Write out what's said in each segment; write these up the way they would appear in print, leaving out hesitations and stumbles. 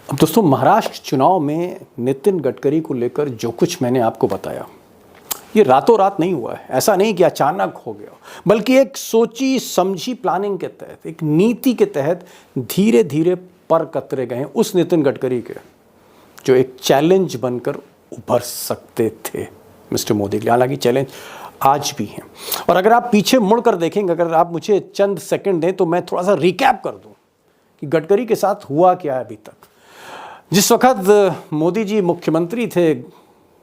अब दोस्तों, महाराष्ट्र चुनाव में नितिन गडकरी को लेकर जो कुछ मैंने आपको बताया, ये रातों रात नहीं हुआ है। ऐसा नहीं कि अचानक हो गया, बल्कि एक सोची समझी प्लानिंग के तहत, एक नीति के तहत धीरे धीरे पर कतरे गए उस नितिन गडकरी के जो एक चैलेंज बनकर उभर सकते थे मिस्टर मोदी के लिए। हालांकि चैलेंज आज भी हैं। और अगर आप पीछे मुड़कर देखेंगे, अगर आप मुझे चंद सेकंड दें तो मैं थोड़ा सा रिकैप कर दूं कि गडकरी के साथ हुआ क्या है अभी तक। जिस वक्त मोदी जी मुख्यमंत्री थे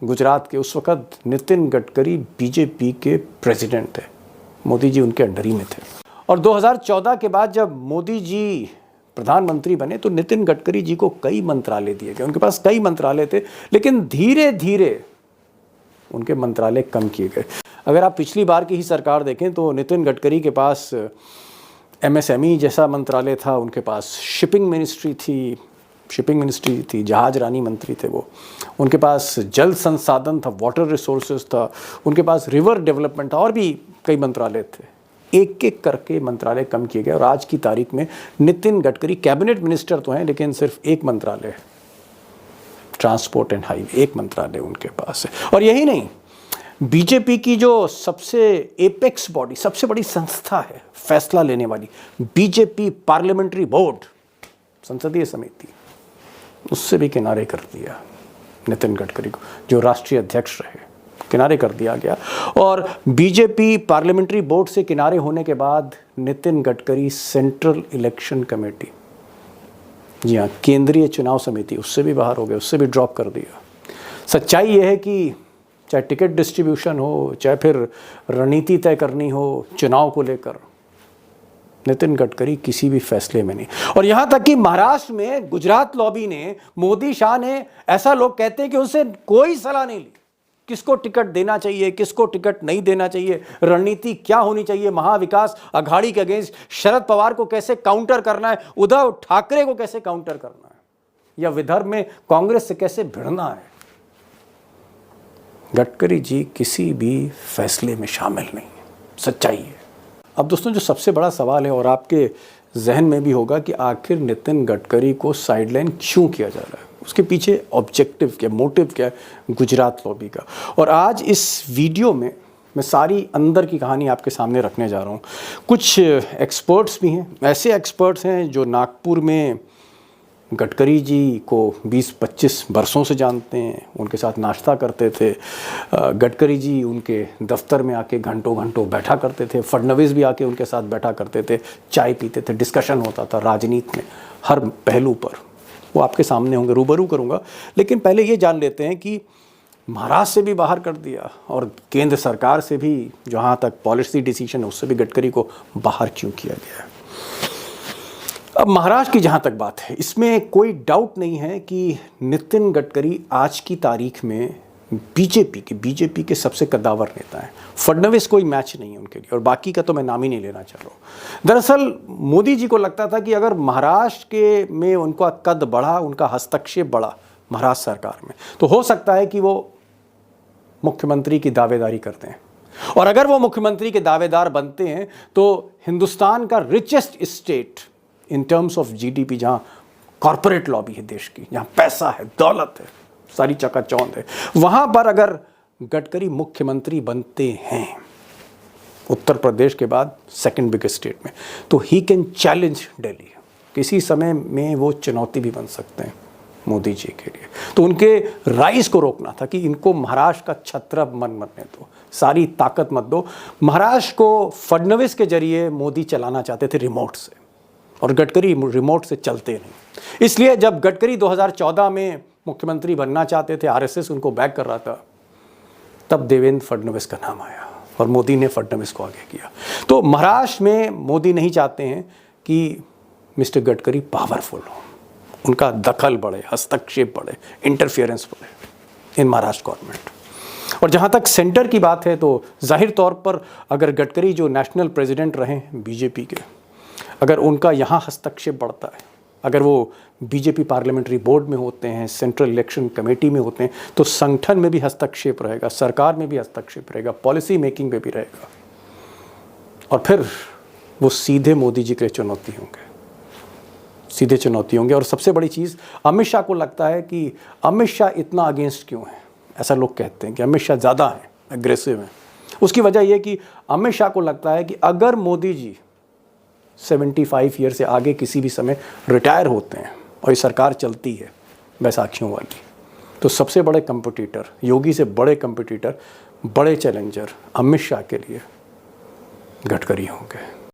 गुजरात के, उस वक्त नितिन गडकरी बीजेपी के प्रेसिडेंट थे। मोदी जी उनके अंडर ही में थे। और 2014 के बाद जब मोदी जी प्रधानमंत्री बने तो नितिन गडकरी जी को कई मंत्रालय दिए गए। उनके पास कई मंत्रालय थे, लेकिन धीरे धीरे उनके मंत्रालय कम किए गए। अगर आप पिछली बार की ही सरकार देखें तो नितिन गडकरी के पास एमएसएमई जैसा मंत्रालय था, उनके पास शिपिंग मिनिस्ट्री थी, जहाज रानी मंत्री थे वो, उनके पास जल संसाधन था, वाटर रिसोर्सेज था, उनके पास रिवर डेवलपमेंट था, और भी कई मंत्रालय थे। एक एक करके मंत्रालय कम किए गए और आज की तारीख में नितिन गडकरी कैबिनेट मिनिस्टर तो हैं, लेकिन सिर्फ एक मंत्रालय है, ट्रांसपोर्ट एंड हाईवे, एक मंत्रालय उनके पास है। और यही नहीं, बीजेपी की जो सबसे एपेक्स बॉडी, सबसे बड़ी संस्था है फैसला लेने वाली, बीजेपी पार्लियामेंट्री बोर्ड, संसदीय समिति, उससे भी किनारे कर दिया नितिन गडकरी को, जो राष्ट्रीय अध्यक्ष रहे, किनारे कर दिया गया। और बीजेपी पार्लियामेंट्री बोर्ड से किनारे होने के बाद Nitin Gadkari central election committee, जी हाँ, केंद्रीय चुनाव समिति, उससे भी बाहर हो गए, उससे भी ड्रॉप कर दिया। सच्चाई यह है कि चाहे टिकट डिस्ट्रीब्यूशन हो, चाहे फिर रणनीति तय करनी हो चुनाव को लेकर, नितिन गडकरी किसी भी फैसले में नहीं। और यहां तक कि महाराष्ट्र में गुजरात लॉबी ने, मोदी शाह ने, ऐसा लोग कहते हैं कि उनसे कोई सलाह नहीं ली, किसको टिकट देना चाहिए, किसको टिकट नहीं देना चाहिए, रणनीति क्या होनी चाहिए, महाविकास अघाड़ी के अगेंस्ट शरद पवार को कैसे काउंटर करना है, उद्धव ठाकरे को कैसे काउंटर करना है, या विदर्भ में कांग्रेस से कैसे भिड़ना है। गडकरी जी किसी भी फैसले में शामिल नहीं है, सच्चाई है। अब दोस्तों, जो सबसे बड़ा सवाल है और आपके जहन में भी होगा कि आखिर नितिन गडकरी को साइडलाइन क्यों किया जा रहा है, उसके पीछे ऑब्जेक्टिव क्या, मोटिव क्या है गुजरात लॉबी का। और आज इस वीडियो में मैं सारी अंदर की कहानी आपके सामने रखने जा रहा हूँ। कुछ एक्सपर्ट्स भी हैं, ऐसे एक्सपर्ट्स हैं जो नागपुर में गडकरी जी को 20-25 बरसों से जानते हैं, उनके साथ नाश्ता करते थे। गडकरी जी उनके दफ्तर में आके घंटों घंटों बैठा करते थे, फडणवीस भी आके उनके साथ बैठा करते थे, चाय पीते थे, डिस्कशन होता था राजनीति में हर पहलू पर। वो आपके सामने होंगे, रूबरू करूँगा। लेकिन पहले ये जान लेते हैं कि महाराष्ट्र से भी बाहर कर दिया और केंद्र सरकार से भी, जहाँ तक पॉलिसी डिसीजन है उससे भी गडकरी को बाहर क्यों किया गया है। अब महाराष्ट्र की जहाँ तक बात है, इसमें कोई डाउट नहीं है कि नितिन गडकरी आज की तारीख में बीजेपी के सबसे कद्दावर नेता हैं। फडणवीस कोई मैच नहीं है उनके लिए, और बाकी का तो मैं नाम ही नहीं लेना चाह रहा हूँ। दरअसल मोदी जी को लगता था कि अगर महाराष्ट्र के में उनका कद बढ़ा, उनका हस्तक्षेप बढ़ा महाराष्ट्र सरकार में, तो हो सकता है कि वो मुख्यमंत्री की दावेदारी करते हैं। और अगर वो मुख्यमंत्री के दावेदार बनते हैं तो हिंदुस्तान का richest state in terms of GDP, जहाँ कॉरपोरेट लॉबी है देश की, जहाँ पैसा है, दौलत है, सारी चकाचौंध है, वहाँ पर अगर गडकरी मुख्यमंत्री बनते हैं उत्तर प्रदेश के बाद सेकंड बिगेस्ट स्टेट में, तो ही कैन चैलेंज दिल्ली। किसी समय में वो चुनौती भी बन सकते हैं मोदी जी के लिए। तो उनके राइज को रोकना था कि इनको महाराष्ट्र का छत्रप मन बनने दो, सारी ताकत मत दो। महाराष्ट्र को फडणवीस के जरिए मोदी चलाना चाहते थे रिमोट से, और गडकरी रिमोट से चलते नहीं। इसलिए जब गडकरी 2014 में मुख्यमंत्री बनना चाहते थे, आरएसएस उनको बैक कर रहा था, तब देवेंद्र फडणवीस का नाम आया और मोदी ने फडणवीस को आगे किया। तो महाराष्ट्र में मोदी नहीं चाहते हैं कि मिस्टर गडकरी पावरफुल हो, उनका दखल बढ़े, हस्तक्षेप बढ़े, इंटरफियरेंस बढ़े इन महाराष्ट्र गवर्नमेंट। और जहाँ तक सेंटर की बात है तो जाहिर तौर पर अगर गडकरी जो नेशनल प्रेसिडेंट रहे बीजेपी के, अगर उनका यहाँ हस्तक्षेप बढ़ता है, अगर वो बीजेपी पार्लियामेंट्री बोर्ड में होते हैं, सेंट्रल इलेक्शन कमेटी में होते हैं, तो संगठन में भी हस्तक्षेप रहेगा, सरकार में भी हस्तक्षेप रहेगा, पॉलिसी मेकिंग में भी रहेगा। और फिर वो सीधे मोदी जी के लिए चुनौती होंगे। सीधे चुनौती होंगे। और सबसे बड़ी चीज़, अमित शाह को लगता है कि अमित शाह इतना अगेंस्ट क्यों है, ऐसा लोग कहते हैं कि अमित शाह ज़्यादा हैं, एग्रेसिव हैं। उसकी वजह यह कि अमित शाह को लगता है कि अगर मोदी जी 75 ईयर से आगे किसी भी समय रिटायर होते हैं और ये सरकार चलती है बैसाखियों वाली, तो सबसे बड़े कंपटीटर, योगी से बड़े कंपटीटर, बड़े चैलेंजर अमित शाह के लिए गडकरी होंगे।